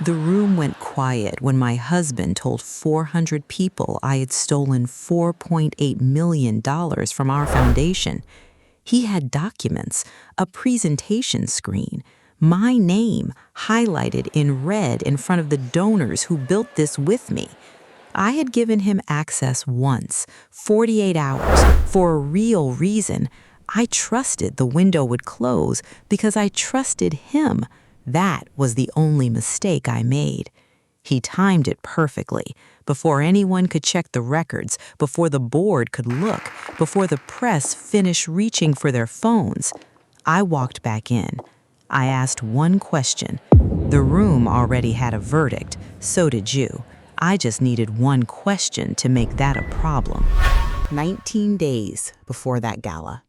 The room went quiet when my husband told 400 people I had stolen $4.8 million from our foundation. He had documents, a presentation screen, my name highlighted in red in front of the donors who built this with me. I had given him access once, 48 hours, for a real reason. I trusted the window would close because I trusted him. That was the only mistake I made. He timed it perfectly, before anyone could check the records, before the board could look, before the press finished reaching for their phones. I walked back in. I asked one question. The room already had a verdict, so did you. I just needed one question to make that a problem. 19 days before that gala.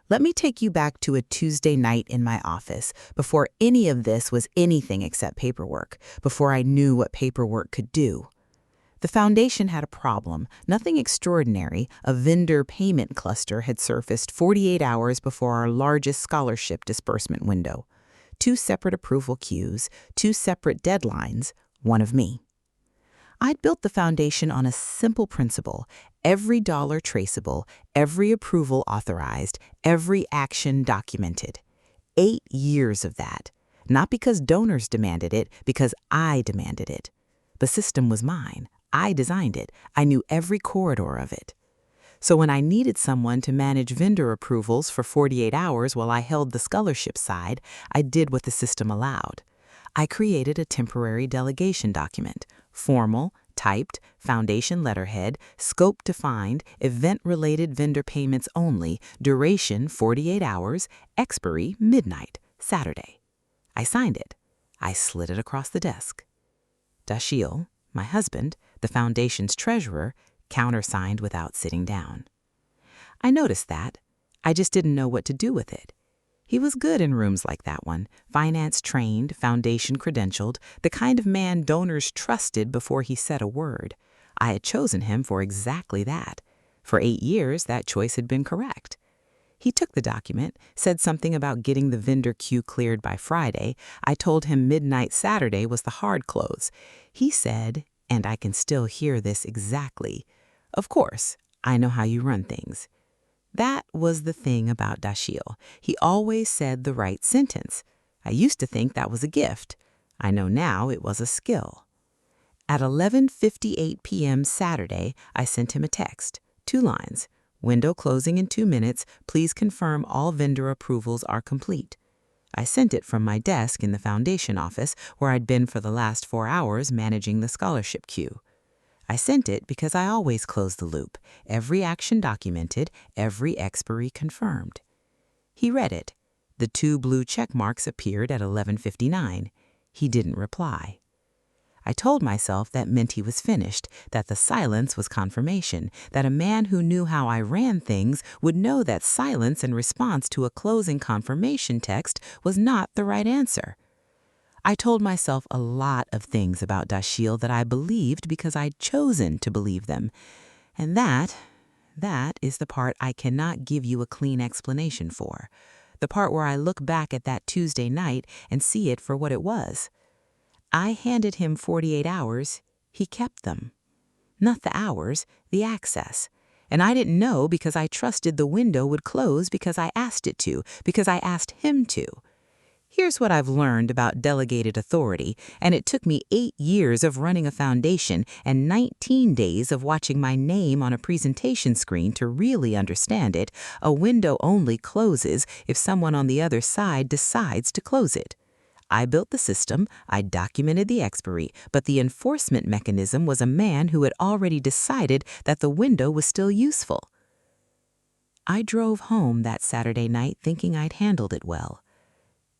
Let me take you back to a Tuesday night in my office, before any of this was anything except paperwork, before I knew what paperwork could do. The foundation had a problem, nothing extraordinary. A vendor payment cluster had surfaced 48 hours before our largest scholarship disbursement window. 2 separate approval queues, 2 separate deadlines, one of me. I'd built the foundation on a simple principle: every dollar traceable, every approval authorized, every action documented. 8 years of that. Not because donors demanded it, because I demanded it. The system was mine. I designed it. I knew every corridor of it. So when I needed someone to manage vendor approvals for 48 hours while I held the scholarship side, I did what the system allowed. I created a temporary delegation document. Formal, typed, foundation letterhead, scope defined, event-related vendor payments only, duration 48 hours, expiry midnight, Saturday. I signed it. I slid it across the desk. Dashiell, my husband, the foundation's treasurer, countersigned without sitting down. I noticed that. I just didn't know what to do with it. He was good in rooms like that one, finance-trained, foundation-credentialed, the kind of man donors trusted before he said a word. I had chosen him for exactly that. For 8 years, that choice had been correct. He took the document, said something about getting the vendor queue cleared by Friday. I told him midnight Saturday was the hard close. He said, and I can still hear this exactly, "Of course, I know how you run things." That was the thing about Dashiell. He always said the right sentence. I used to think that was a gift. I know now it was a skill. At 11:58 p.m. Saturday, I sent him a text. 2 lines. "Window closing in 2 minutes. Please confirm all vendor approvals are complete." I sent it from my desk in the foundation office, where I'd been for the last 4 hours managing the scholarship queue. I sent it because I always close the loop, every action documented, every expiry confirmed. He read it. The 2 blue check marks appeared at 11:59. He didn't reply. I told myself that meant he was finished, that the silence was confirmation, that a man who knew how I ran things would know that silence in response to a closing confirmation text was not the right answer. I told myself a lot of things about Dashiell that I believed because I'd chosen to believe them. And that is the part I cannot give you a clean explanation for. The part where I look back at that Tuesday night and see it for what it was. I handed him 48 hours. He kept them. Not the hours, the access. And I didn't know because I trusted the window would close because I asked it to, because I asked him to. Here's what I've learned about delegated authority, and it took me 8 years of running a foundation and 19 days of watching my name on a presentation screen to really understand it. A window only closes if someone on the other side decides to close it. I built the system, I documented the expiry, but the enforcement mechanism was a man who had already decided that the window was still useful. I drove home that Saturday night thinking I'd handled it well.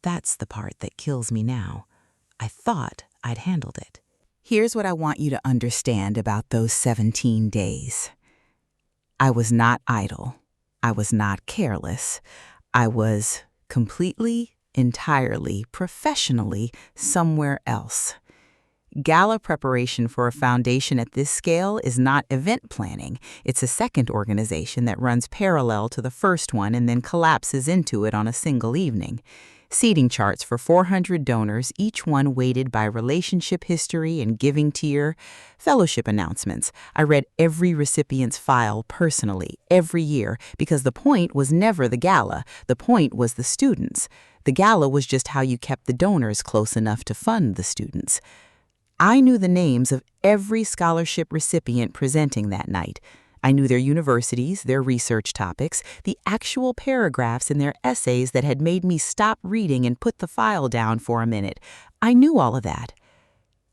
That's the part that kills me now. I thought I'd handled it. Here's what I want you to understand about those 17 days. I was not idle. I was not careless. I was completely, entirely, professionally somewhere else. Gala preparation for a foundation at this scale is not event planning. It's a second organization that runs parallel to the first one and then collapses into it on a single evening. Seating charts for 400 donors, each one weighted by relationship history and giving tier. Fellowship announcements. I read every recipient's file personally, every year, because the point was never the gala. The point was the students. The gala was just how you kept the donors close enough to fund the students. I knew the names of every scholarship recipient presenting that night. I knew their universities, their research topics, the actual paragraphs in their essays that had made me stop reading and put the file down for a minute. I knew all of that.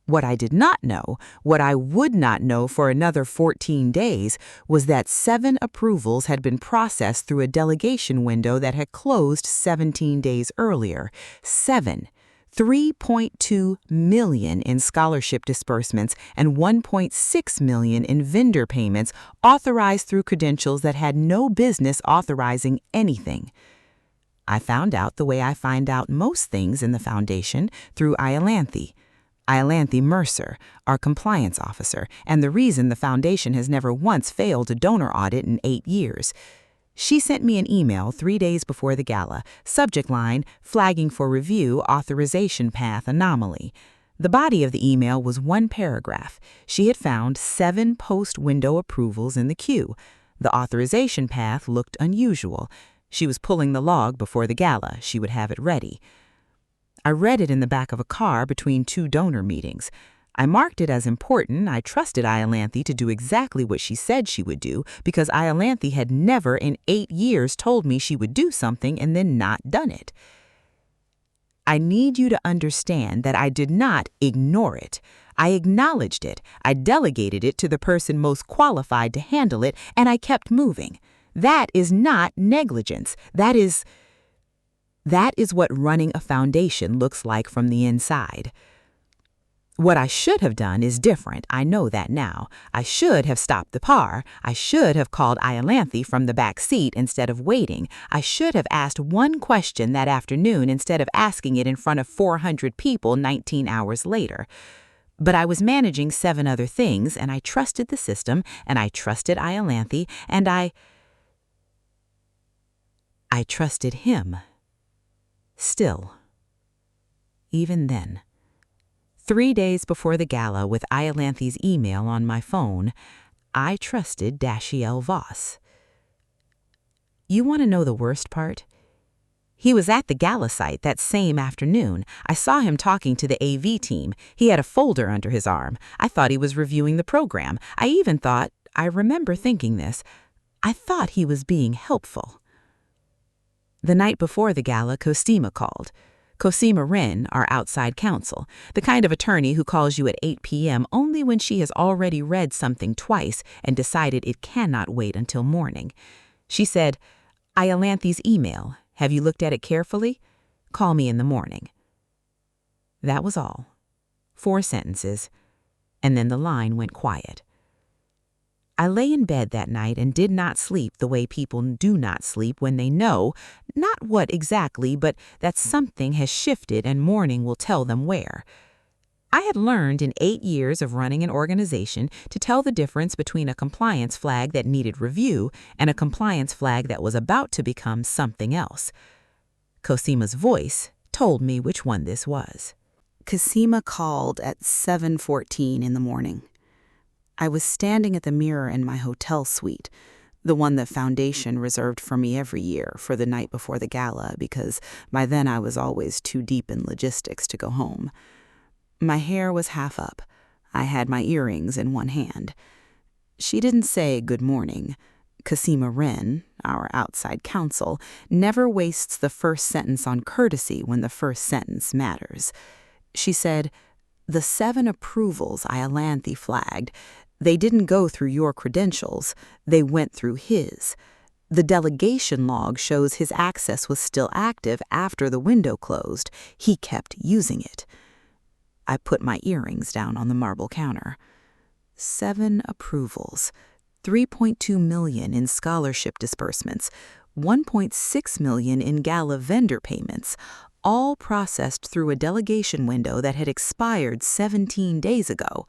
What I did not know, what I would not know for another 14 days, was that 7 approvals had been processed through a delegation window that had closed 17 days earlier. 7. 3.2 million in scholarship disbursements and 1.6 million in vendor payments authorized through credentials that had no business authorizing anything. I found out the way I find out most things in the foundation, through Iolanthe Mercer, our compliance officer, and the reason the foundation has never once failed a donor audit in 8 years. She sent me an email 3 days before the gala, subject line, flagging for review, authorization path anomaly. The body of the email was 1 paragraph. She had found 7 post-window approvals in the queue. The authorization path looked unusual. She was pulling the log before the gala. She would have it ready. I read it in the back of a car between 2 donor meetings. I marked it as important. I trusted Iolanthe to do exactly what she said she would do because Iolanthe had never in 8 years told me she would do something and then not done it. I need you to understand that I did not ignore it. I acknowledged it. I delegated it to the person most qualified to handle it, and I kept moving. That is not negligence. That is what running a foundation looks like from the inside. What I should have done is different. I know that now. I should have stopped the par. I should have called Iolanthe from the back seat instead of waiting. I should have asked 1 question that afternoon instead of asking it in front of 400 people 19 hours later. But I was managing 7 other things, and I trusted the system, and I trusted Iolanthe, and I trusted him. Still. Even then. 3 days before the gala, with Iolanthe's email on my phone, I trusted Dashiell Voss. You want to know the worst part? He was at the gala site that same afternoon. I saw him talking to the AV team. He had a folder under his arm. I thought he was reviewing the program. I remember thinking this, I thought he was being helpful. The night before the gala, Cosima called. Cosima Wren, our outside counsel, the kind of attorney who calls you at 8 p.m. only when she has already read something twice and decided it cannot wait until morning. She said, Iolanthe's email. Have you looked at it carefully? Call me in the morning. That was all. 4 sentences. And then the line went quiet. I lay in bed that night and did not sleep the way people do not sleep when they know, not what exactly, but that something has shifted and morning will tell them where. I had learned in 8 years of running an organization to tell the difference between a compliance flag that needed review and a compliance flag that was about to become something else. Cosima's voice told me which one this was. Cosima called at 7:14 in the morning. I was standing at the mirror in my hotel suite, the one the foundation reserved for me every year for the night before the gala, because by then I was always too deep in logistics to go home. My hair was half up. I had my earrings in one hand. She didn't say good morning. Cosima Wren, our outside counsel, never wastes the first sentence on courtesy when the first sentence matters. She said, "The 7 approvals Iolanthe flagged, they didn't go through your credentials, they went through his. The delegation log shows his access was still active after the window closed. He kept using it." I put my earrings down on the marble counter. 7 approvals, 3.2 million in scholarship disbursements, 1.6 million in Gala vendor payments, all processed through a delegation window that had expired 17 days ago,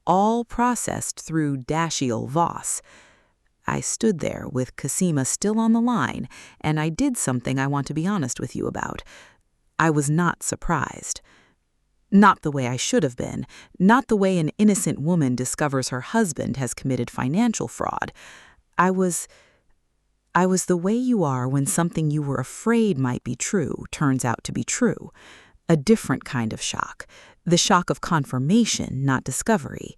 all processed through Dashiell Voss. I stood there with Cosima still on the line, and I did something I want to be honest with you about. I was not surprised. Not the way I should have been, not the way an innocent woman discovers her husband has committed financial fraud. I was the way you are when something you were afraid might be true turns out to be true. A different kind of shock. The shock of confirmation, not discovery.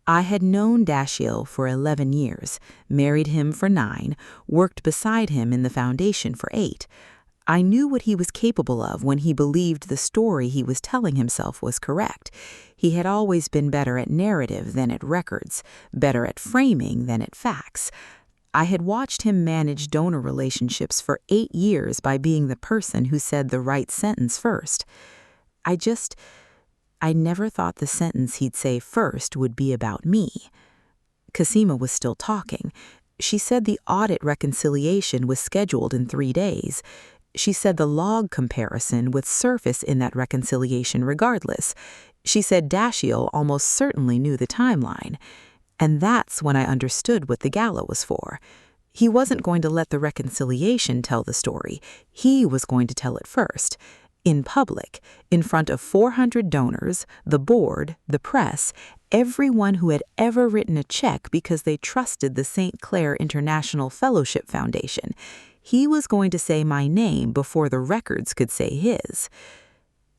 I had known Dashiell for 11 years, married him for 9, worked beside him in the foundation for 8. I knew what he was capable of when he believed the story he was telling himself was correct. He had always been better at narrative than at records, better at framing than at facts. I had watched him manage donor relationships for 8 years by being the person who said the right sentence first. I never thought the sentence he'd say first would be about me. Cosima was still talking. She said the audit reconciliation was scheduled in 3 days. She said the log comparison would surface in that reconciliation regardless. She said Dashiell almost certainly knew the timeline. And that's when I understood what the gala was for. He wasn't going to let the reconciliation tell the story. He was going to tell it first. In public, in front of 400 donors, the board, the press, everyone who had ever written a check because they trusted the St. Clair International Fellowship Foundation. He was going to say my name before the records could say his.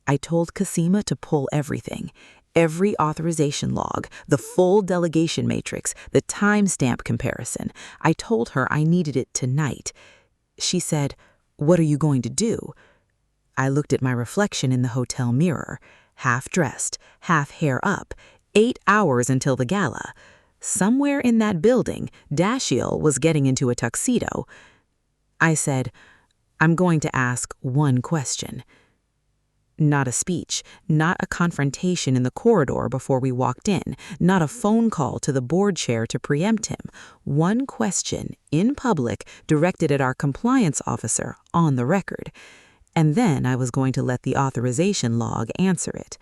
I told Cosima to pull everything. Every authorization log, the full delegation matrix, the timestamp comparison. I told her I needed it tonight. She said, "What are you going to do?" I looked at my reflection in the hotel mirror, half dressed, half hair up, 8 hours until the gala. Somewhere in that building, Dashiell was getting into a tuxedo. I said, "I'm going to ask one question." Not a speech, not a confrontation in the corridor before we walked in, not a phone call to the board chair to preempt him. One question, in public, directed at our compliance officer, on the record. And then I was going to let the authorization log answer it.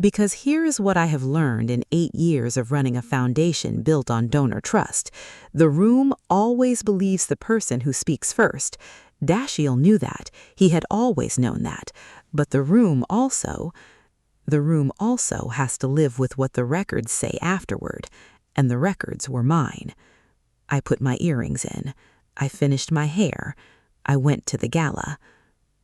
Because here is what I have learned in 8 years of running a foundation built on donor trust. The room always believes the person who speaks first. Dashiell knew that. He had always known that. But the room also has to live with what the records say afterward. And the records were mine. I put my earrings in. I finished my hair. I went to the gala.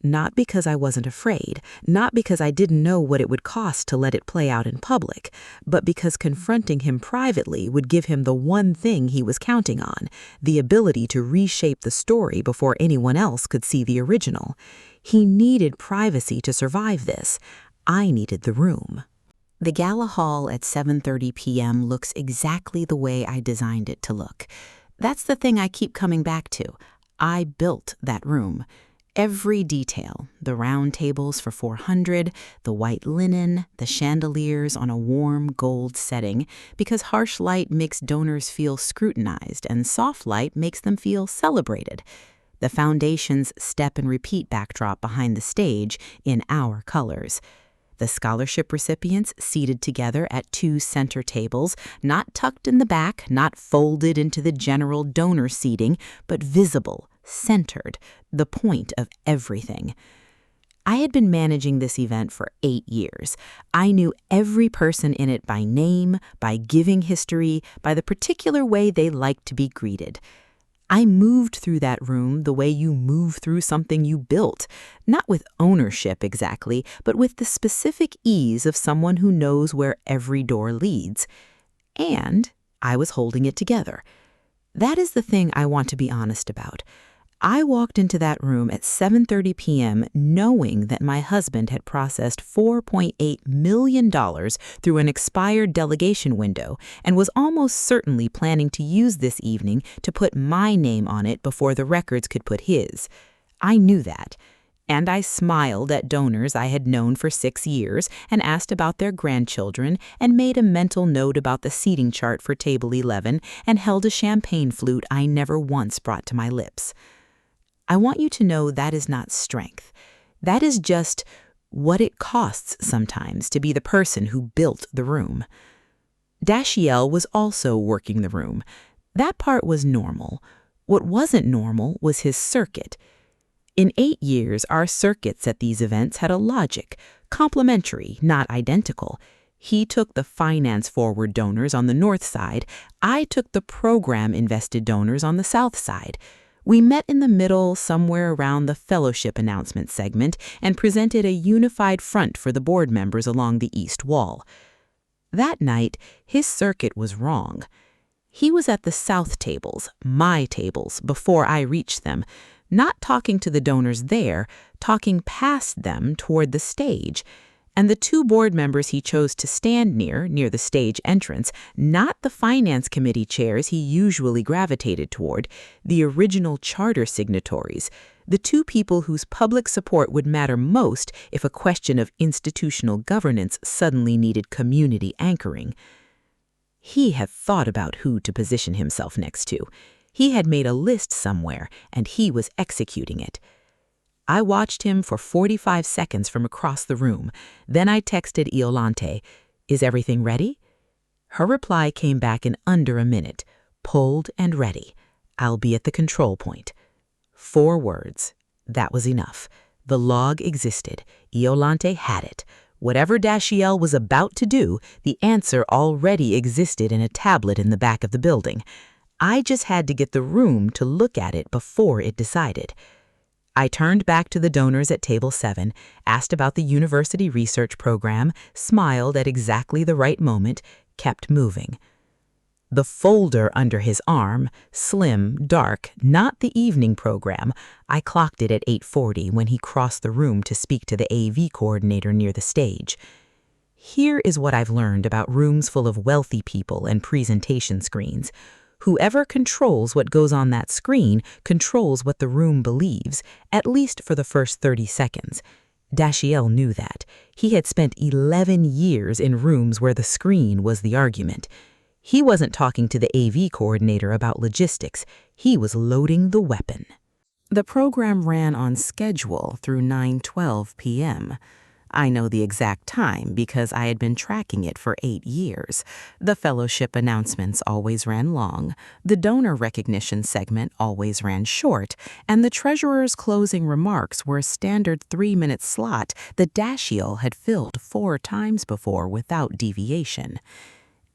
Not because I wasn't afraid, not because I didn't know what it would cost to let it play out in public, but because confronting him privately would give him the one thing he was counting on, the ability to reshape the story before anyone else could see the original. He needed privacy to survive this. I needed the room. The gala hall at 7:30 p.m. looks exactly the way I designed it to look. That's the thing I keep coming back to. I built that room. Every detail, the round tables for 400, the white linen, the chandeliers on a warm gold setting, because harsh light makes donors feel scrutinized and soft light makes them feel celebrated. The foundation's step and repeat backdrop behind the stage in our colors. The scholarship recipients seated together at 2 center tables, not tucked in the back, not folded into the general donor seating, but visible, centered, the point of everything. I had been managing this event for 8 years. I knew every person in it by name, by giving history, by the particular way they liked to be greeted. I moved through that room the way you move through something you built, not with ownership exactly, but with the specific ease of someone who knows where every door leads. And I was holding it together. That is the thing I want to be honest about. I walked into that room at 7:30 p.m. knowing that my husband had processed $4.8 million through an expired delegation window and was almost certainly planning to use this evening to put my name on it before the records could put his. I knew that. And I smiled at donors I had known for 6 years and asked about their grandchildren and made a mental note about the seating chart for table 11 and held a champagne flute I never once brought to my lips. I want you to know that is not strength. That is just what it costs sometimes to be the person who built the room. Dashiell was also working the room. That part was normal. What wasn't normal was his circuit. In 8 years, our circuits at these events had a logic, complementary, not identical. He took the finance-forward donors on the north side. I took the program-invested donors on the south side. We met in the middle, somewhere around the fellowship announcement segment, and presented a unified front for the board members along the east wall. That night, his circuit was wrong. He was at the south tables, my tables, before I reached them, not talking to the donors there, talking past them toward the stage. And the 2 board members he chose to stand near the stage entrance, not the finance committee chairs he usually gravitated toward, the original charter signatories, the 2 people whose public support would matter most if a question of institutional governance suddenly needed community anchoring. He had thought about who to position himself next to. He had made a list somewhere, and he was executing it. I watched him for 45 seconds from across the room. Then I texted Iolante, "Is everything ready?" Her reply came back in under a minute, pulled and ready. "I'll be at the control point." 4 words. That was enough. The log existed. Iolante had it. Whatever Dashiell was about to do, the answer already existed in a tablet in the back of the building. I just had to get the room to look at it before it decided. I turned back to the donors at table 7, asked about the university research program, smiled at exactly the right moment, kept moving. The folder under his arm, slim, dark, not the evening program, I clocked it at 8:40 when he crossed the room to speak to the AV coordinator near the stage. Here is what I've learned about rooms full of wealthy people and presentation screens. Whoever controls what goes on that screen controls what the room believes, at least for the first 30 seconds. Dashiell knew that. He had spent 11 years in rooms where the screen was the argument. He wasn't talking to the AV coordinator about logistics. He was loading the weapon. The program ran on schedule through 9:12 p.m. I know the exact time because I had been tracking it for 8 years. The fellowship announcements always ran long, the donor recognition segment always ran short, and the treasurer's closing remarks were a standard 3-minute slot that Dashiell had filled 4 times before without deviation.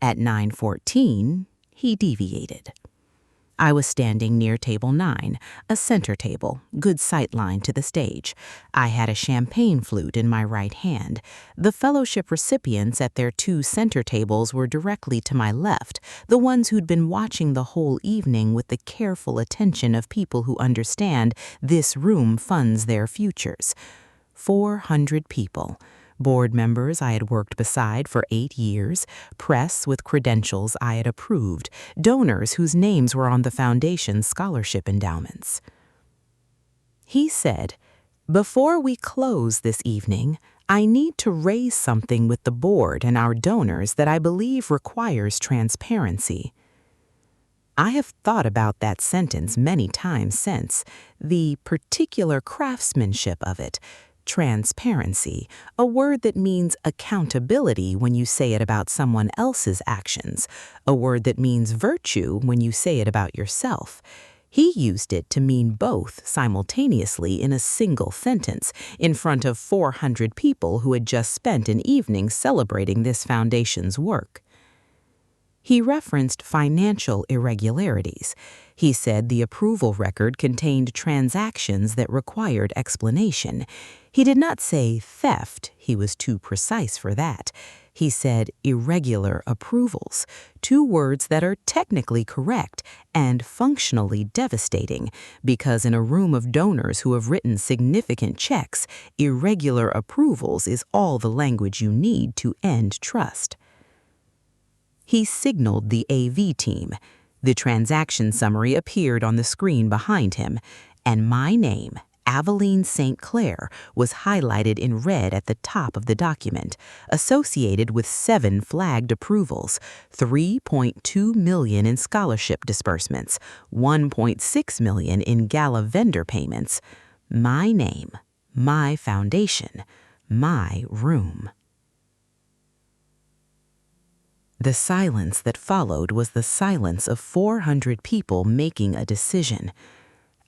At 9:14, he deviated. I was standing near table 9, a center table, good sightline to the stage. I had a champagne flute in my right hand. The fellowship recipients at their 2 center tables were directly to my left, the ones who'd been watching the whole evening with the careful attention of people who understand this room funds their futures. 400 people. Board members I had worked beside for 8 years, press with credentials I had approved, donors whose names were on the foundation's scholarship endowments. He said, "Before we close this evening, I need to raise something with the board and our donors that I believe requires transparency." I have thought about that sentence many times since, the particular craftsmanship of it. Transparency, a word that means accountability when you say it about someone else's actions, a word that means virtue when you say it about yourself. He used it to mean both simultaneously in a single sentence in front of 400 people who had just spent an evening celebrating this foundation's work. He referenced financial irregularities. He said the approval record contained transactions that required explanation. He did not say theft, he was too precise for that. He said irregular approvals, 2 words that are technically correct and functionally devastating, because in a room of donors who have written significant checks, irregular approvals is all the language you need to end trust. He signaled the AV team. The transaction summary appeared on the screen behind him, and my name, Aveline St. Clair, was highlighted in red at the top of the document, associated with 7 flagged approvals, $3.2 million in scholarship disbursements, $1.6 million in Gala vendor payments. My name, my foundation, my room. The silence that followed was the silence of 400 people making a decision.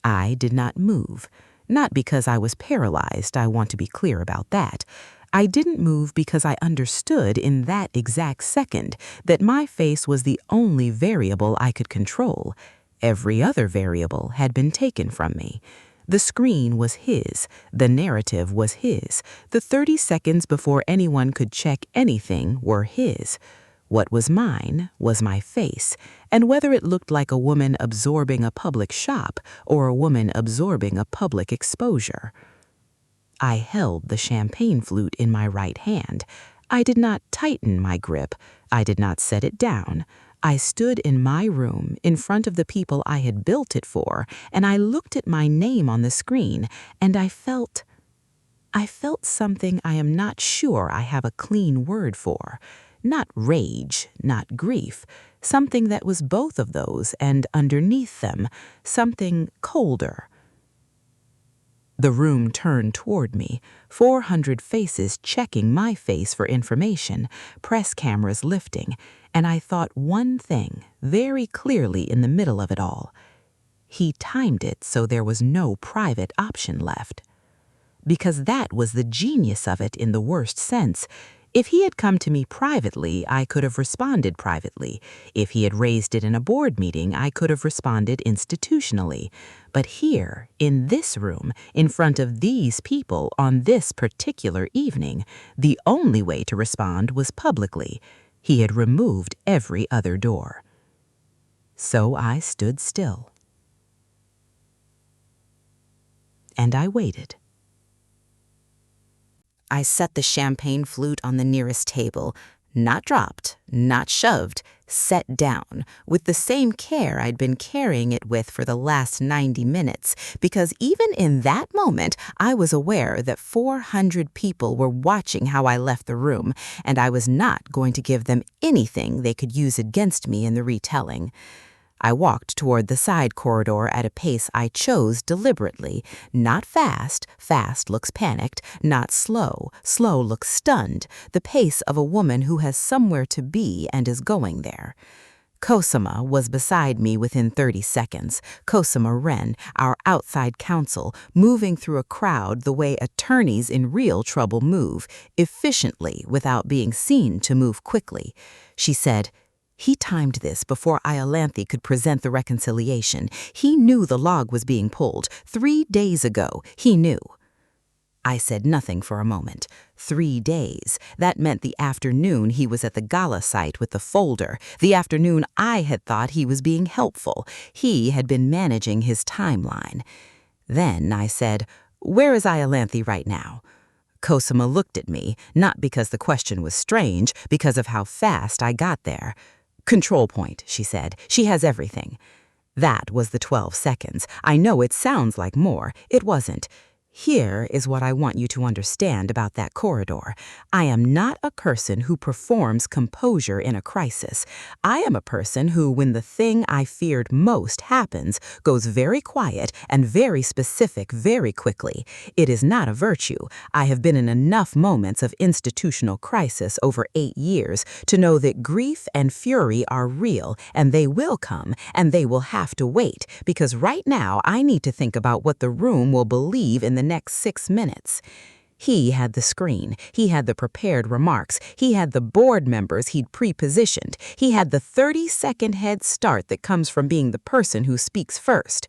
I did not move. Not because I was paralyzed, I want to be clear about that. I didn't move because I understood in that exact second that my face was the only variable I could control. Every other variable had been taken from me. The screen was his, the narrative was his, the 30 seconds before anyone could check anything were his. What was mine was my face, and whether it looked like a woman absorbing a public shop or a woman absorbing a public exposure. I held the champagne flute in my right hand. I did not tighten my grip. I did not set it down. I stood in my room in front of the people I had built it for, and I looked at my name on the screen, and I felt something I am not sure I have a clean word for. Not rage, not grief, something that was both of those and underneath them, something colder. The room turned toward me, 400 faces checking my face for information, press cameras lifting, and I thought one thing very clearly in the middle of it all. He timed it so there was no private option left. Because that was the genius of it in the worst sense. If he had come to me privately, I could have responded privately. If he had raised it in a board meeting, I could have responded institutionally. But here, in this room, in front of these people on this particular evening, the only way to respond was publicly. He had removed every other door. So I stood still. And I waited. I set the champagne flute on the nearest table, not dropped, not shoved, set down, with the same care I'd been carrying it with for the last 90 minutes, because even in that moment I was aware that 400 people were watching how I left the room, and I was not going to give them anything they could use against me in the retelling. I walked toward the side corridor at a pace I chose deliberately. Not fast, fast looks panicked, not slow, slow looks stunned, the pace of a woman who has somewhere to be and is going there. Cosima was beside me within 30 seconds. Cosima Wren, our outside counsel, moving through a crowd the way attorneys in real trouble move, efficiently without being seen to move quickly. She said, "He timed this before Iolanthe could present the reconciliation. He knew the log was being pulled. 3 days ago, he knew." I said nothing for a moment. 3 days. That meant the afternoon he was at the Gala site with the folder, the afternoon I had thought he was being helpful. He had been managing his timeline. Then I said, "Where is Iolanthe right now?" Cosima looked at me, not because the question was strange, because of how fast I got there. "Control point," she said. "She has everything." That was the 12 seconds. I know it sounds like more. It wasn't. Here is what I want you to understand about that corridor. I am not a person who performs composure in a crisis. I am a person who, when the thing I feared most happens, goes very quiet and very specific very quickly. It is not a virtue. I have been in enough moments of institutional crisis over 8 years to know that grief and fury are real, and they will come, and they will have to wait, because right now I need to think about what the room will believe in the next 6 minutes. He had the screen. He had the prepared remarks. He had the board members he'd pre-positioned. He had the 30-second head start that comes from being the person who speaks first.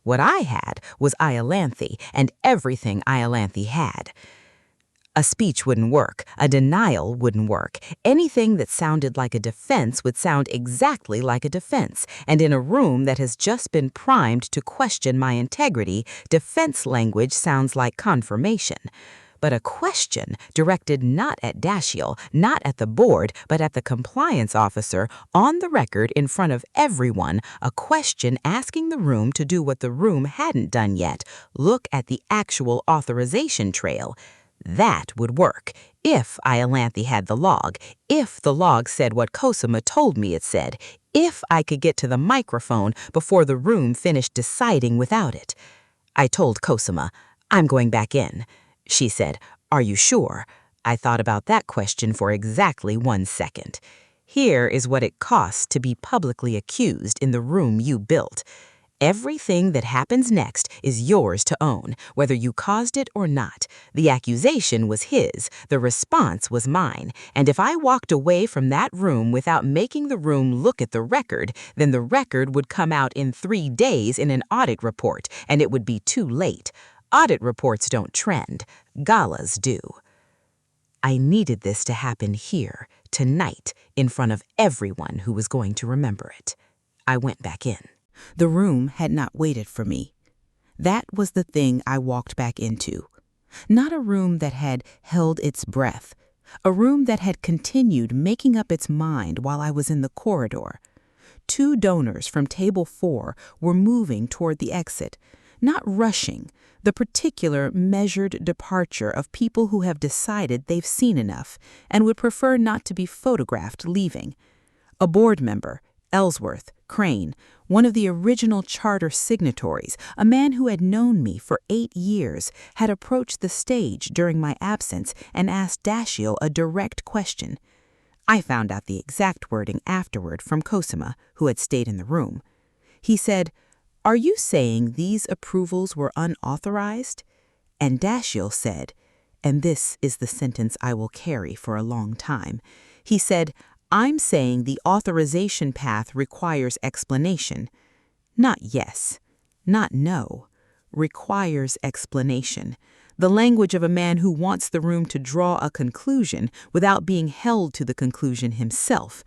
What I had was Iolanthe and everything Iolanthe had. A speech wouldn't work. A denial wouldn't work. Anything that sounded like a defense would sound exactly like a defense. And in a room that has just been primed to question my integrity, defense language sounds like confirmation. But a question directed not at Dashiell, not at the board, but at the compliance officer, on the record in front of everyone, a question asking the room to do what the room hadn't done yet. Look at the actual authorization trail. That would work, if Iolanthe had the log, if the log said what Cosima told me it said, if I could get to the microphone before the room finished deciding without it. I told Cosima, "I'm going back in." She said, "Are you sure?" I thought about that question for exactly 1 second. Here is what it costs to be publicly accused in the room you built. Everything that happens next is yours to own, whether you caused it or not. The accusation was his, the response was mine, and if I walked away from that room without making the room look at the record, then the record would come out in 3 days in an audit report, and it would be too late. Audit reports don't trend. Galas do. I needed this to happen here, tonight, in front of everyone who was going to remember it. I went back in. The room had not waited for me. That was the thing I walked back into. Not a room that had held its breath. A room that had continued making up its mind while I was in the corridor. 2 donors from table 4 were moving toward the exit, not rushing, the particular measured departure of people who have decided they've seen enough and would prefer not to be photographed leaving. A board member, Ellsworth, Crane, one of the original charter signatories, a man who had known me for 8 years, had approached the stage during my absence and asked Dashiell a direct question. I found out the exact wording afterward from Cosima, who had stayed in the room. He said, "Are you saying these approvals were unauthorized?" And Dashiell said, and this is the sentence I will carry for a long time, he said, "I'm saying the authorization path requires explanation. Not yes, not no. Requires explanation. The language of a man who wants the room to draw a conclusion without being held to the conclusion himself.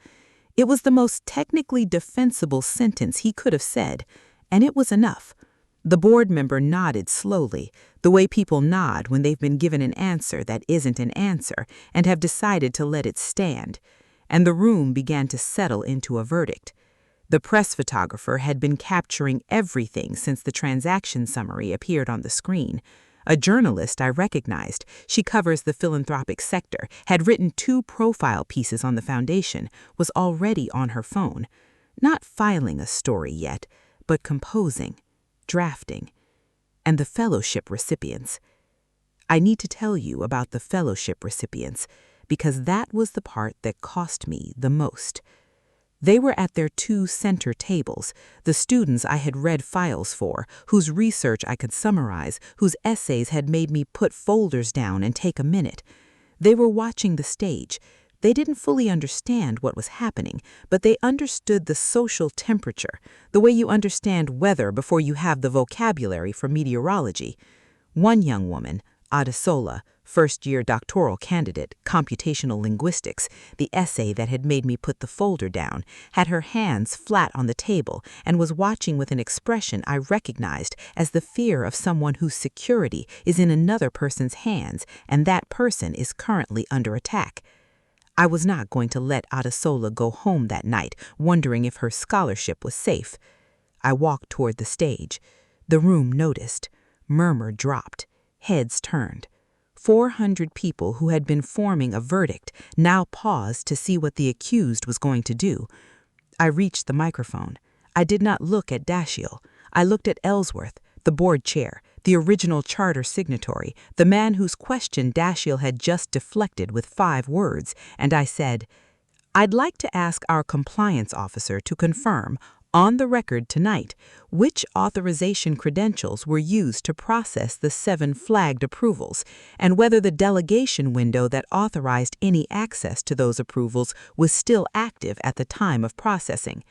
It was the most technically defensible sentence he could have said, and it was enough. The board member nodded slowly, the way people nod when they've been given an answer that isn't an answer and have decided to let it stand. And the room began to settle into a verdict. The press photographer had been capturing everything since the transaction summary appeared on the screen. A journalist I recognized, she covers the philanthropic sector, had written 2 profile pieces on the foundation, was already on her phone. Not filing a story yet, but composing, drafting. And the fellowship recipients. I need to tell you about the fellowship recipients, because that was the part that cost me the most. They were at their 2 center tables, the students I had read files for, whose research I could summarize, whose essays had made me put folders down and take a minute. They were watching the stage. They didn't fully understand what was happening, but they understood the social temperature, the way you understand weather before you have the vocabulary for meteorology. One young woman, Adesola, first-year doctoral candidate, computational linguistics, the essay that had made me put the folder down, had her hands flat on the table and was watching with an expression I recognized as the fear of someone whose security is in another person's hands and that person is currently under attack. I was not going to let Adesola go home that night wondering if her scholarship was safe. I walked toward the stage. The room noticed. Murmur dropped. Heads turned. 400 people who had been forming a verdict now paused to see what the accused was going to do. I reached the microphone. I did not look at Dashiell. I looked at Ellsworth, the board chair, the original charter signatory, the man whose question Dashiell had just deflected with 5 words, and I said, "I'd like to ask our compliance officer to confirm, on the record tonight, which authorization credentials were used to process the 7 flagged approvals, and whether the delegation window that authorized any access to those approvals was still active at the time of processing."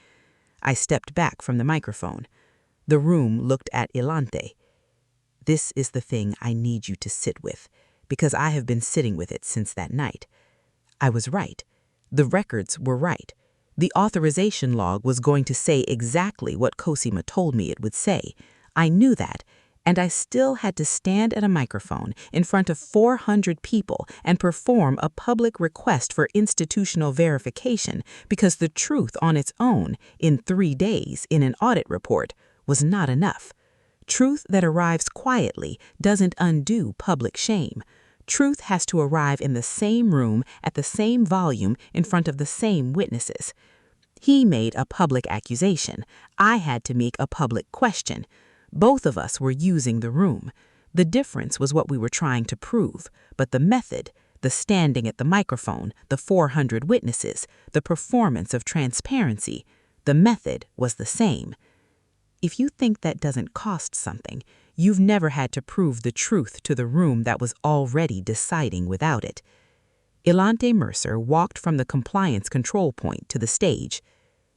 I stepped back from the microphone. The room looked at Ilante. "This is the thing I need you to sit with, because I have been sitting with it since that night." I was right. The records were right. The authorization log was going to say exactly what Cosima told me it would say. I knew that, and I still had to stand at a microphone in front of 400 people and perform a public request for institutional verification because the truth on its own, in 3 days, in an audit report, was not enough. Truth that arrives quietly doesn't undo public shame. Truth has to arrive in the same room at the same volume in front of the same witnesses. He made a public accusation. I had to make a public question. Both of us were using the room. The difference was what we were trying to prove, but the method, the standing at the microphone, the 400 witnesses, the performance of transparency, the method was the same. If you think that doesn't cost something, you've never had to prove the truth to the room that was already deciding without it. Ilante Mercer walked from the compliance control point to the stage.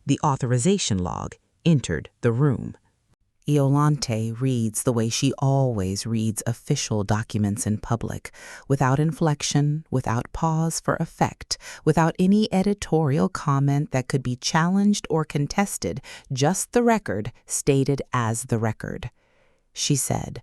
The authorization log entered the room. Iolante reads the way she always reads official documents in public, without inflection, without pause for effect, without any editorial comment that could be challenged or contested, just the record stated as the record. She said,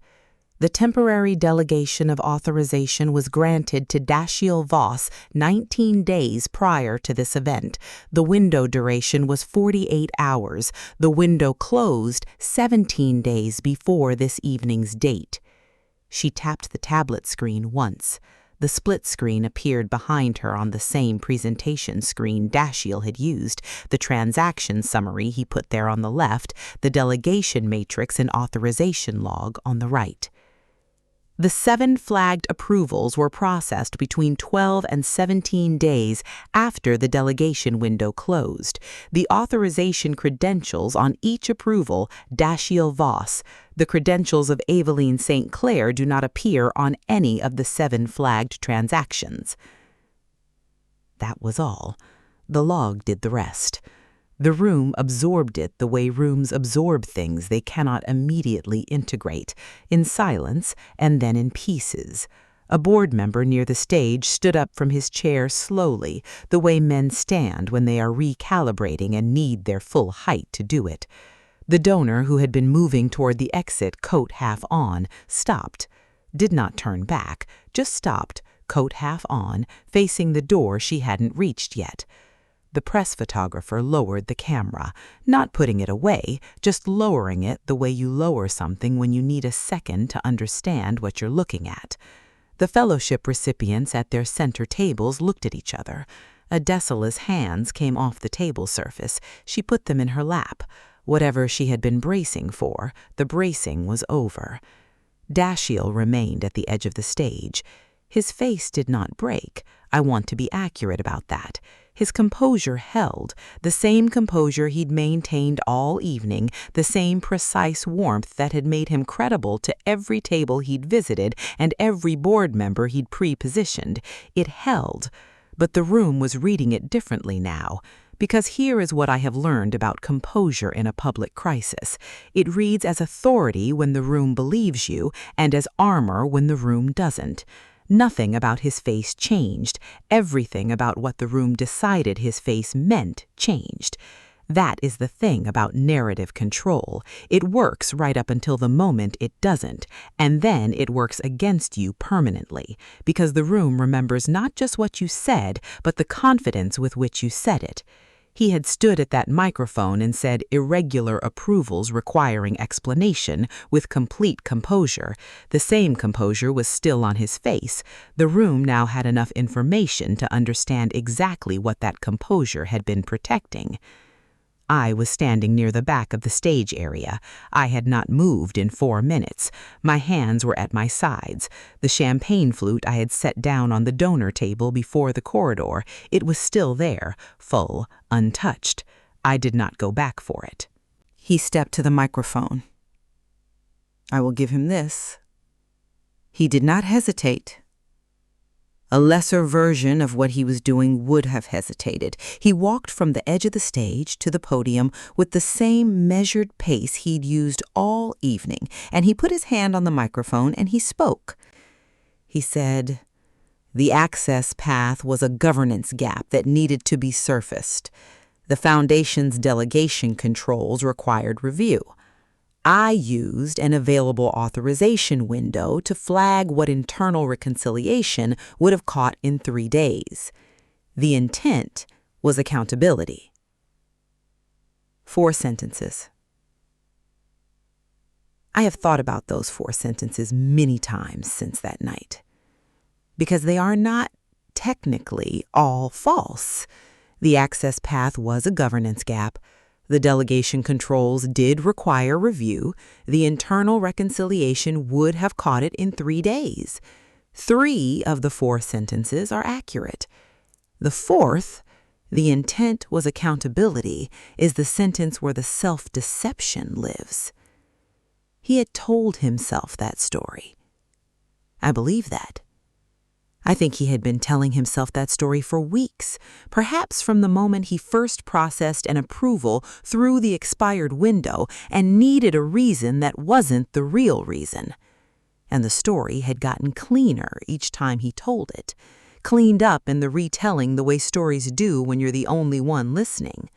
"The temporary delegation of authorization was granted to Dashiell Voss 19 days prior to this event. The window duration was 48 hours. The window closed 17 days before this evening's date." She tapped the tablet screen once. The split screen appeared behind her on the same presentation screen Dashiell had used, the transaction summary he put there on the left, the delegation matrix and authorization log on the right. The 7 flagged approvals were processed between 12 and 17 days after the delegation window closed. The authorization credentials on each approval, Dashiell Voss. The credentials of Aveline St. Clair do not appear on any of the 7 flagged transactions. That was all. The log did the rest. The room absorbed it the way rooms absorb things they cannot immediately integrate, in silence and then in pieces. A board member near the stage stood up from his chair slowly, the way men stand when they are recalibrating and need their full height to do it. The donor, who had been moving toward the exit, coat half on, stopped. Did not turn back, just stopped, coat half on, facing the door she hadn't reached yet. The press photographer lowered the camera, not putting it away, just lowering it the way you lower something when you need a second to understand what you're looking at. The fellowship recipients at their center tables looked at each other. Adesola's hands came off the table surface. She put them in her lap. Whatever she had been bracing for, the bracing was over. Dashiell remained at the edge of the stage. His face did not break. I want to be accurate about that. His composure held, the same composure he'd maintained all evening, the same precise warmth that had made him credible to every table he'd visited and every board member he'd pre-positioned. It held, but the room was reading it differently now. Because here is what I have learned about composure in a public crisis. It reads as authority when the room believes you, and as armor when the room doesn't. Nothing about his face changed. Everything about what the room decided his face meant changed. That is the thing about narrative control. It works right up until the moment it doesn't, and then it works against you permanently, because the room remembers not just what you said, but the confidence with which you said it. He had stood at that microphone and said irregular approvals requiring explanation with complete composure. The same composure was still on his face. The room now had enough information to understand exactly what that composure had been protecting. I was standing near the back of the stage area. I had not moved in 4 minutes. My hands were at my sides. The champagne flute I had set down on the donor table before the corridor, it was still there, full, untouched. I did not go back for it. He stepped to the microphone. I will give him this. He did not hesitate. A lesser version of what he was doing would have hesitated. He walked from the edge of the stage to the podium with the same measured pace he'd used all evening, and he put his hand on the microphone and he spoke. He said, "The access path was a governance gap that needed to be surfaced. The Foundation's delegation controls required review. I used an available authorization window to flag what internal reconciliation would have caught in 3 days. The intent was accountability." 4 sentences. I have thought about those 4 sentences many times since that night, because they are not technically all false. The access path was a governance gap. The delegation controls did require review. The internal reconciliation would have caught it in 3 days. 3 of the 4 sentences are accurate. The 4th, the intent was accountability, is the sentence where the self-deception lives. He had told himself that story. I believe that. I think he had been telling himself that story for weeks, perhaps from the moment he first processed an approval through the expired window and needed a reason that wasn't the real reason. And the story had gotten cleaner each time he told it, cleaned up in the retelling the way stories do when you're the only one listening.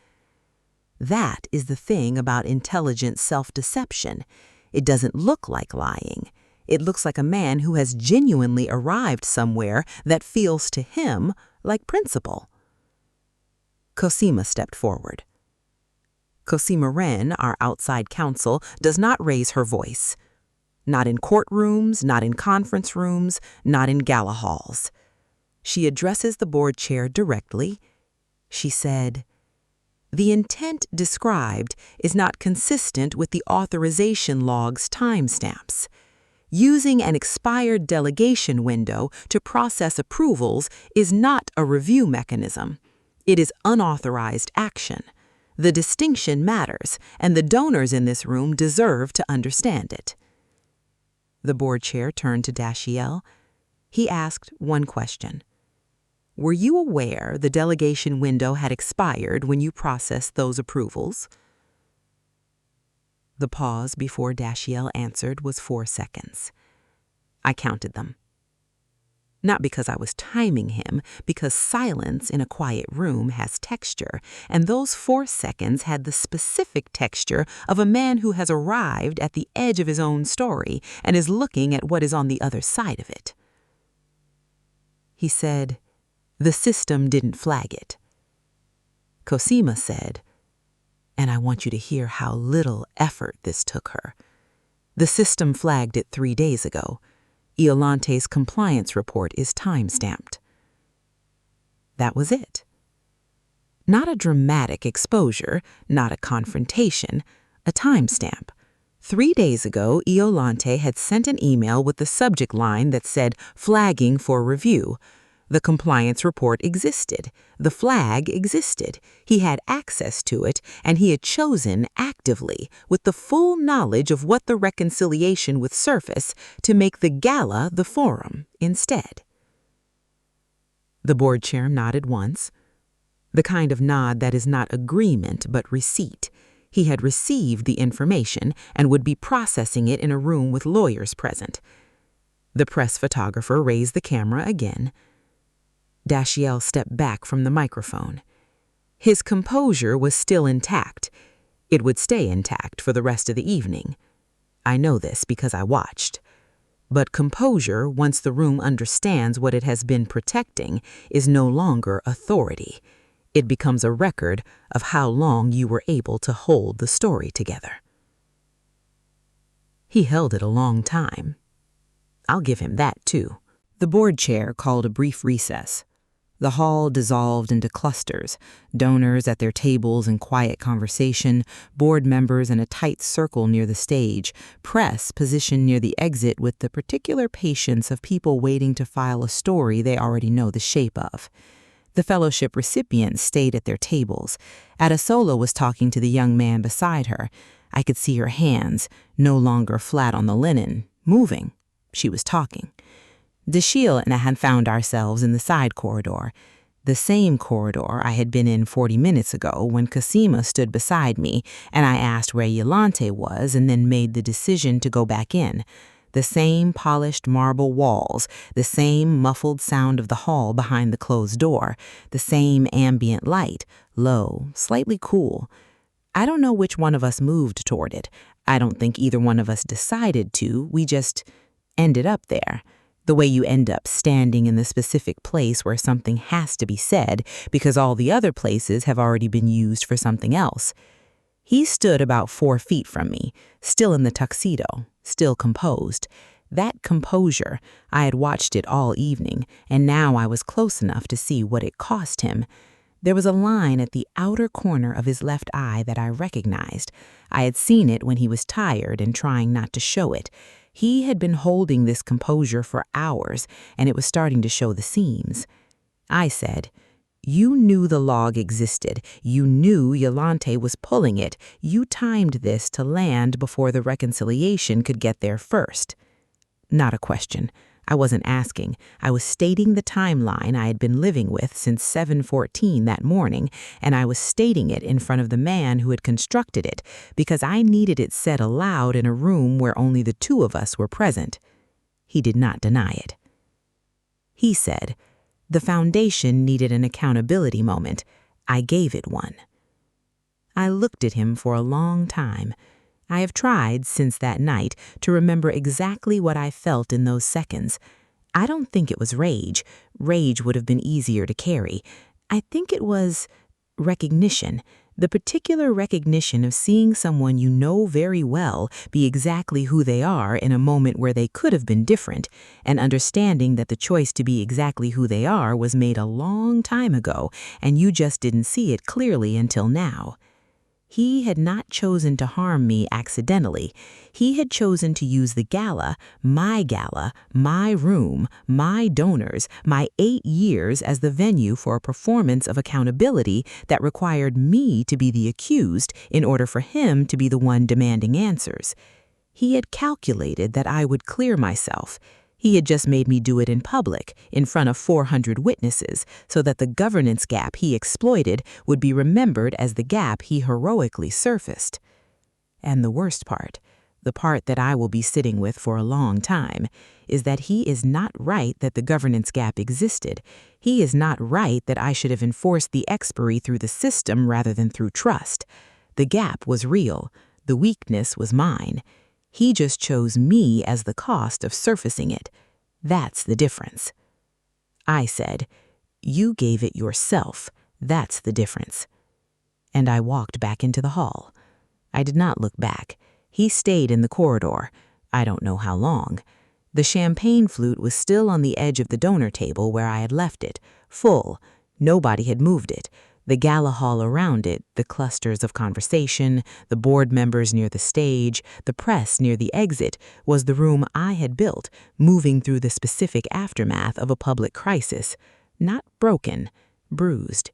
That is the thing about intelligent self-deception. It doesn't look like lying. It looks like a man who has genuinely arrived somewhere that feels to him like principle. Cosima stepped forward. Cosima Wren, our outside counsel, does not raise her voice. Not in courtrooms, not in conference rooms, not in gala halls. She addresses the board chair directly. She said, "The intent described is not consistent with the authorization log's timestamps. Using an expired delegation window to process approvals is not a review mechanism. It is unauthorized action. The distinction matters, and the donors in this room deserve to understand it." The board chair turned to Dashiell. He asked one question. "Were you aware the delegation window had expired when you processed those approvals?" The pause before Dashiell answered was 4 seconds. I counted them. Not because I was timing him, because silence in a quiet room has texture, and those 4 seconds had the specific texture of a man who has arrived at the edge of his own story and is looking at what is on the other side of it. He said, "The system didn't flag it." Cosima said, "And I want you to hear how little effort this took her. The system flagged it 3 days ago. Iolante's compliance report is time-stamped." That was it. Not a dramatic exposure, not a confrontation, a timestamp. 3 days ago, Iolante had sent an email with the subject line that said "flagging for review." The compliance report existed. The flag existed. He had access to it, and he had chosen actively, with the full knowledge of what the reconciliation would surface, to make the gala the forum instead. The board chair nodded once. The kind of nod that is not agreement but receipt. He had received the information and would be processing it in a room with lawyers present. The press photographer raised the camera again. Dashiell stepped back from the microphone. His composure was still intact. It would stay intact for the rest of the evening. I know this because I watched. But composure, once the room understands what it has been protecting, is no longer authority. It becomes a record of how long you were able to hold the story together. He held it a long time. I'll give him that, too. The board chair called a brief recess. The hall dissolved into clusters, donors at their tables in quiet conversation, board members in a tight circle near the stage, press positioned near the exit with the particular patience of people waiting to file a story they already know the shape of. The fellowship recipients stayed at their tables. Adesola was talking to the young man beside her. I could see her hands, no longer flat on the linen, moving. She was talking. Dashiell and I had found ourselves in the side corridor, the same corridor I had been in 40 minutes ago when Cosima stood beside me and I asked where Iolante was and then made the decision to go back in. The same polished marble walls, the same muffled sound of the hall behind the closed door, the same ambient light, low, slightly cool. I don't know which one of us moved toward it. I don't think either one of us decided to. We just ended up there. The way you end up standing in the specific place where something has to be said because all the other places have already been used for something else. He stood about 4 feet from me, still in the tuxedo, still composed. That composure, I had watched it all evening, and now I was close enough to see what it cost him. There was a line at the outer corner of his left eye that I recognized. I had seen it when he was tired and trying not to show it. He had been holding this composure for hours, and it was starting to show the seams. I said, You knew the log existed. You knew Yolante was pulling it. You timed this to land before the reconciliation could get there first. Not a question. I wasn't asking. I was stating the timeline I had been living with since 7:14 that morning, and I was stating it in front of the man who had constructed it because I needed it said aloud in a room where only the two of us were present. He did not deny it. He said, "The foundation needed an accountability moment. I gave it one." I looked at him for a long time. I have tried since that night to remember exactly what I felt in those seconds. I don't think it was rage. Rage would have been easier to carry. I think it was recognition. The particular recognition of seeing someone you know very well be exactly who they are in a moment where they could have been different, and understanding that the choice to be exactly who they are was made a long time ago, and you just didn't see it clearly until now. He had not chosen to harm me accidentally. He had chosen to use the gala, my room, my donors, my 8 years as the venue for a performance of accountability that required me to be the accused in order for him to be the one demanding answers. He had calculated that I would clear myself. He had just made me do it in public, in front of 400 witnesses, so that the governance gap he exploited would be remembered as the gap he heroically surfaced. And the worst part, the part that I will be sitting with for a long time, is that he is not right that the governance gap existed. He is not right that I should have enforced the expiry through the system rather than through trust. The gap was real. The weakness was mine. He just chose me as the cost of surfacing it. That's the difference. I said, "You gave it yourself. That's the difference." And I walked back into the hall. I did not look back. He stayed in the corridor. I don't know how long. The champagne flute was still on the edge of the donor table where I had left it, full. Nobody had moved it. The gala hall around it, the clusters of conversation, the board members near the stage, the press near the exit, was the room I had built, moving through the specific aftermath of a public crisis. Not broken, bruised.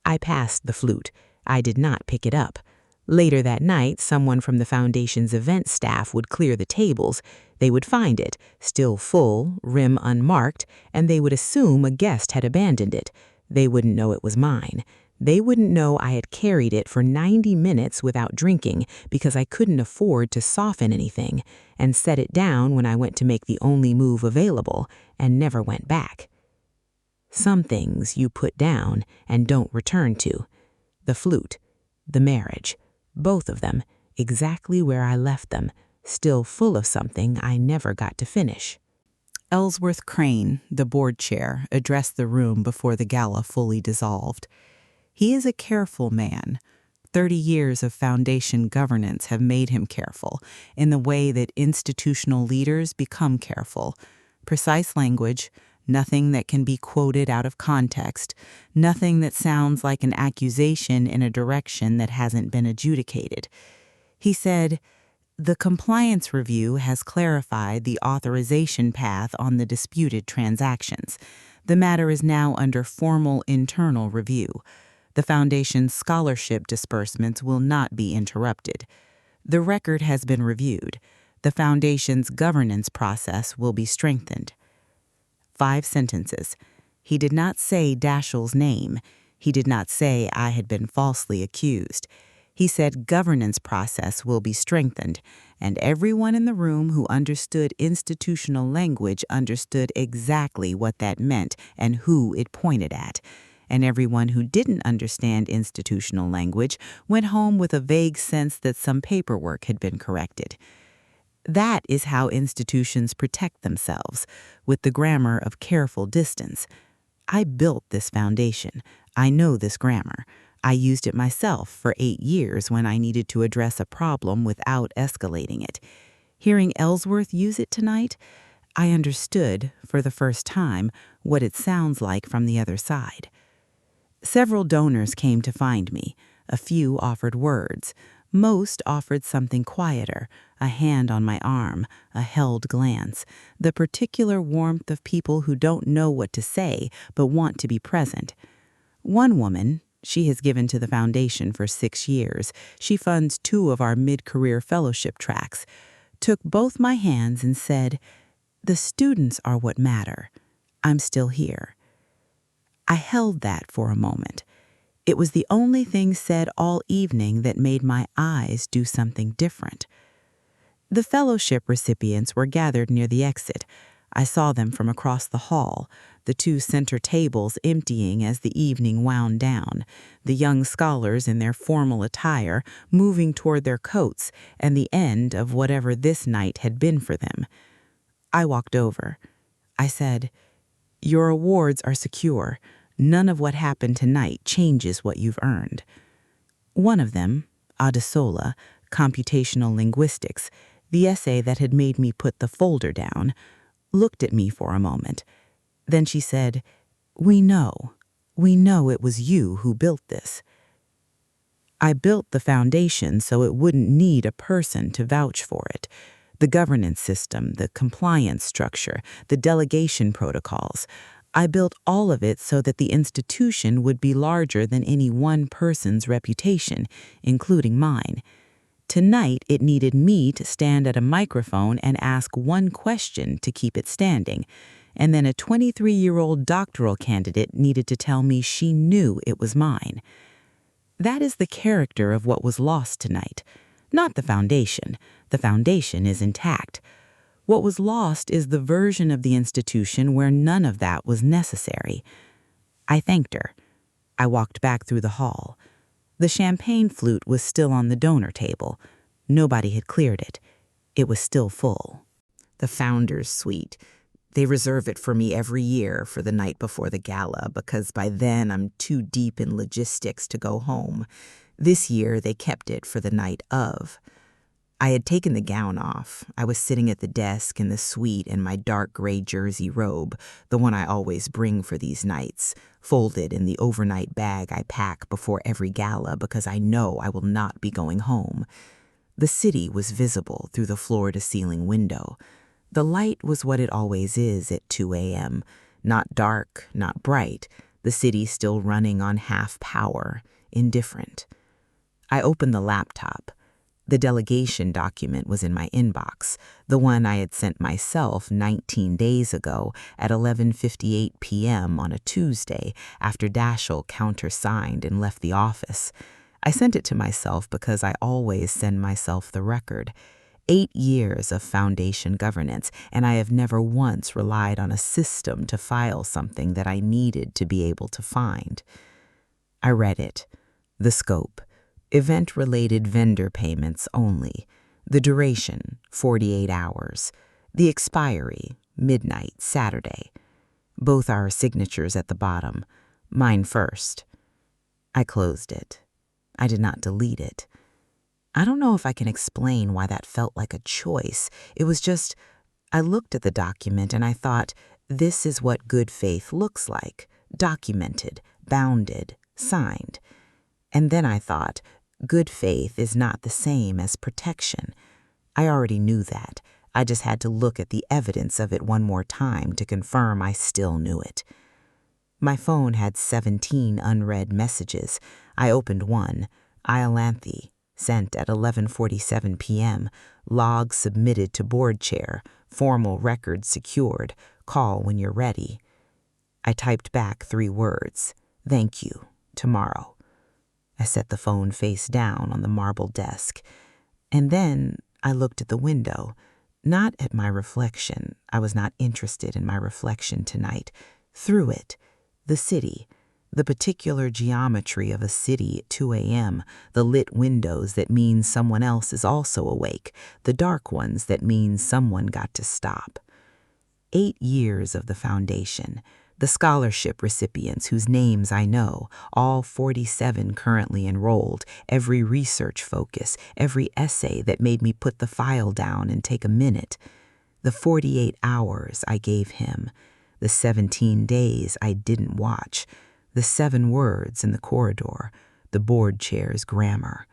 I passed the flute. I did not pick it up. Later that night, someone from the foundation's event staff would clear the tables. They would find it, still full, rim unmarked, and they would assume a guest had abandoned it. They wouldn't know it was mine. They wouldn't know I had carried it for 90 minutes without drinking because I couldn't afford to soften anything, and set it down when I went to make the only move available, and never went back. Some things you put down and don't return to. The flute, the marriage, both of them, exactly where I left them, still full of something I never got to finish. Ellsworth Crane, the board chair, addressed the room before the gala fully dissolved. He is a careful man. 30 years of foundation governance have made him careful, in the way that institutional leaders become careful. Precise language, nothing that can be quoted out of context, nothing that sounds like an accusation in a direction that hasn't been adjudicated. He said, "The compliance review has clarified the authorization path on the disputed transactions. The matter is now under formal internal review. The Foundation's scholarship disbursements will not be interrupted. The record has been reviewed. The Foundation's governance process will be strengthened." 5 sentences. He did not say Dashiell's name. He did not say I had been falsely accused. He said governance process will be strengthened, and everyone in the room who understood institutional language understood exactly what that meant and who it pointed at. And everyone who didn't understand institutional language went home with a vague sense that some paperwork had been corrected. That is how institutions protect themselves, with the grammar of careful distance. I built this foundation. I know this grammar. I used it myself for 8 years when I needed to address a problem without escalating it. Hearing Ellsworth use it tonight, I understood, for the first time, what it sounds like from the other side. Several donors came to find me. A few offered words. Most offered something quieter, a hand on my arm, a held glance, the particular warmth of people who don't know what to say but want to be present. One woman, she has given to the foundation for 6 years, she funds 2 of our mid-career fellowship tracks, took both my hands and said, "The students are what matter. I'm still here." I held that for a moment. It was the only thing said all evening that made my eyes do something different. The fellowship recipients were gathered near the exit. I saw them from across the hall, the 2 center tables emptying as the evening wound down, the young scholars in their formal attire moving toward their coats and the end of whatever this night had been for them. I walked over. I said, "Your awards are secure. None of what happened tonight changes what you've earned." One of them, Adesola, Computational Linguistics, the essay that had made me put the folder down, looked at me for a moment. Then she said, We know it was you who built this." I built the foundation so it wouldn't need a person to vouch for it. The governance system, the compliance structure, the delegation protocols. I built all of it so that the institution would be larger than any one person's reputation, including mine. Tonight, it needed me to stand at a microphone and ask one question to keep it standing, and then a 23-year-old doctoral candidate needed to tell me she knew it was mine. That is the character of what was lost tonight. Not the foundation. The foundation is intact. What was lost is the version of the institution where none of that was necessary. I thanked her. I walked back through the hall. The champagne flute was still on the donor table. Nobody had cleared it. It was still full. The founder's suite. They reserve it for me every year for the night before the gala because by then I'm too deep in logistics to go home. This year they kept it for the night of. I had taken the gown off. I was sitting at the desk in the suite in my dark gray jersey robe, the one I always bring for these nights, folded in the overnight bag I pack before every gala because I know I will not be going home. The city was visible through the floor-to-ceiling window. The light was what it always is at 2 a.m., not dark, not bright, the city still running on half power, indifferent. I opened the laptop. The delegation document was in my inbox, the one I had sent myself 19 days ago at 11:58 p.m. on a Tuesday after Daschle countersigned and left the office. I sent it to myself because I always send myself the record. 8 years of foundation governance, and I have never once relied on a system to file something that I needed to be able to find. I read it. The scope. Event-related vendor payments only. The duration, 48 hours. The expiry, midnight, Saturday. Both our signatures at the bottom. Mine first. I closed it. I did not delete it. I don't know if I can explain why that felt like a choice. It was just, I looked at the document and I thought, this is what good faith looks like. Documented, bounded, signed. And then I thought, good faith is not the same as protection. I already knew that. I just had to look at the evidence of it one more time to confirm I still knew it. My phone had 17 unread messages. I opened one, Iolanthe, sent at 11:47 p.m., log submitted to board chair, formal record secured, call when you're ready. I typed back 3 words, thank you, tomorrow. I set the phone face down on the marble desk. And then I looked at the window, not at my reflection. I was not interested in my reflection tonight. Through it, the city, the particular geometry of a city at 2 a.m., the lit windows that mean someone else is also awake, the dark ones that mean someone got to stop. 8 years of the foundation, the scholarship recipients whose names I know, all 47 currently enrolled, every research focus, every essay that made me put the file down and take a minute, the 48 hours I gave him, the 17 days I didn't watch, the 7 words in the corridor, the board chair's grammar.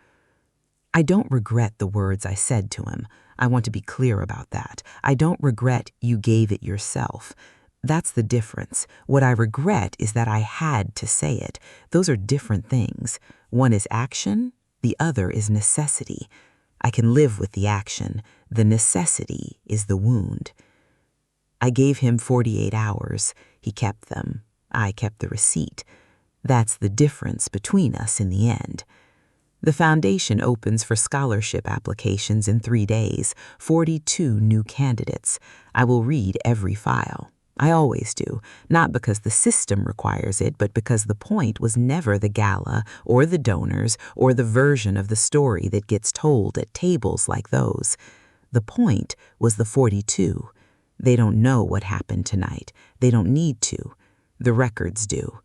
I don't regret the words I said to him. I want to be clear about that. I don't regret you gave it yourself. That's the difference. What I regret is that I had to say it. Those are different things. One is action, the other is necessity. I can live with the action. The necessity is the wound. I gave him 48 hours. He kept them. I kept the receipt. That's the difference between us in the end. The foundation opens for scholarship applications in 3 days, 42 new candidates. I will read every file. I always do, not because the system requires it, but because the point was never the gala or the donors or the version of the story that gets told at tables like those. The point was the 42. They don't know what happened tonight. They don't need to. The records do.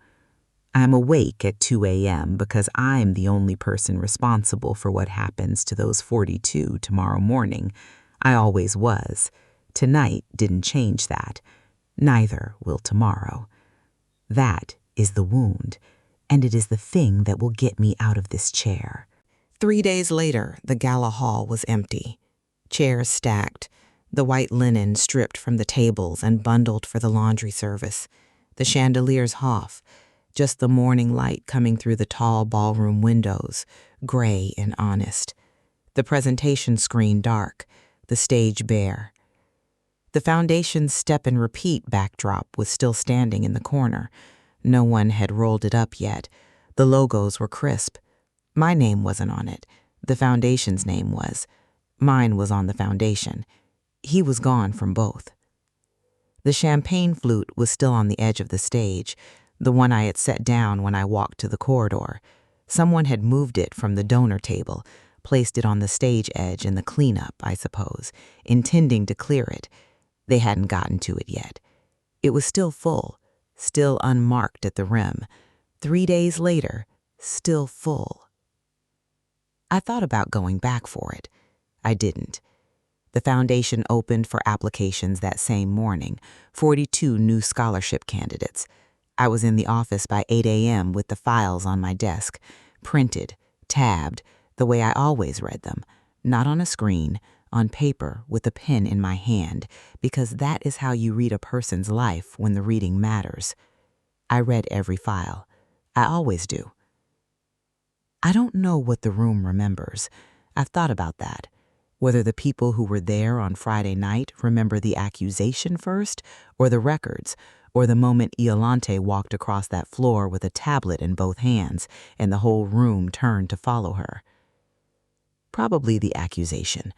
I'm awake at 2 a.m. because I'm the only person responsible for what happens to those 42 tomorrow morning. I always was. Tonight didn't change that. Neither will tomorrow. That is the wound, and it is the thing that will get me out of this chair. 3 days later, the gala hall was empty. Chairs stacked, the white linen stripped from the tables and bundled for the laundry service, the chandeliers off, just the morning light coming through the tall ballroom windows, gray and honest. The presentation screen dark, the stage bare. The foundation's step and repeat backdrop was still standing in the corner. No one had rolled it up yet. The logos were crisp. My name wasn't on it. The foundation's name was. Mine was on the foundation. He was gone from both. The champagne flute was still on the edge of the stage, the one I had set down when I walked to the corridor. Someone had moved it from the donor table, placed it on the stage edge in the cleanup, I suppose, intending to clear it. They hadn't gotten to it yet. It was still full, still unmarked at the rim. 3 days later, still full. I thought about going back for it. I didn't. The foundation opened for applications that same morning, 42 new scholarship candidates. I was in the office by 8 a.m. with the files on my desk, printed, tabbed, the way I always read them, not on a screen, on paper with a pen in my hand, because that is how you read a person's life when the reading matters. I read every file. I always do. I don't know what the room remembers. I've thought about that. Whether the people who were there on Friday night remember the accusation first, or the records, or the moment Iolante walked across that floor with a tablet in both hands and the whole room turned to follow her. Probably the accusation.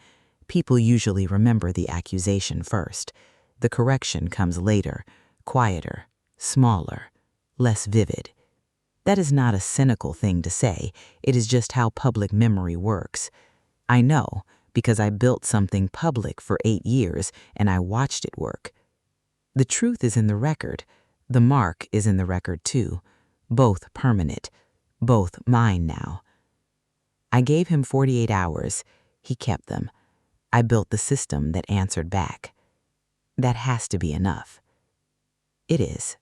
People usually remember the accusation first. The correction comes later, quieter, smaller, less vivid. That is not a cynical thing to say. It is just how public memory works. I know, because I built something public for 8 years and I watched it work. The truth is in the record. The mark is in the record too. Both permanent. Both mine now. I gave him 48 hours. He kept them. I built the system that answered back. That has to be enough. It is.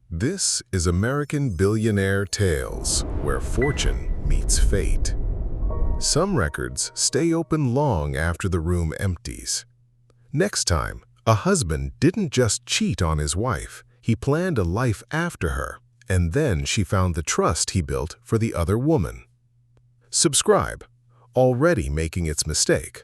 This is American Billionaire Tales, where fortune meets fate. Some records stay open long after the room empties. Next time, a husband didn't just cheat on his wife, he planned a life after her, and then she found the trust he built for the other woman. Subscribe, already making its mistake.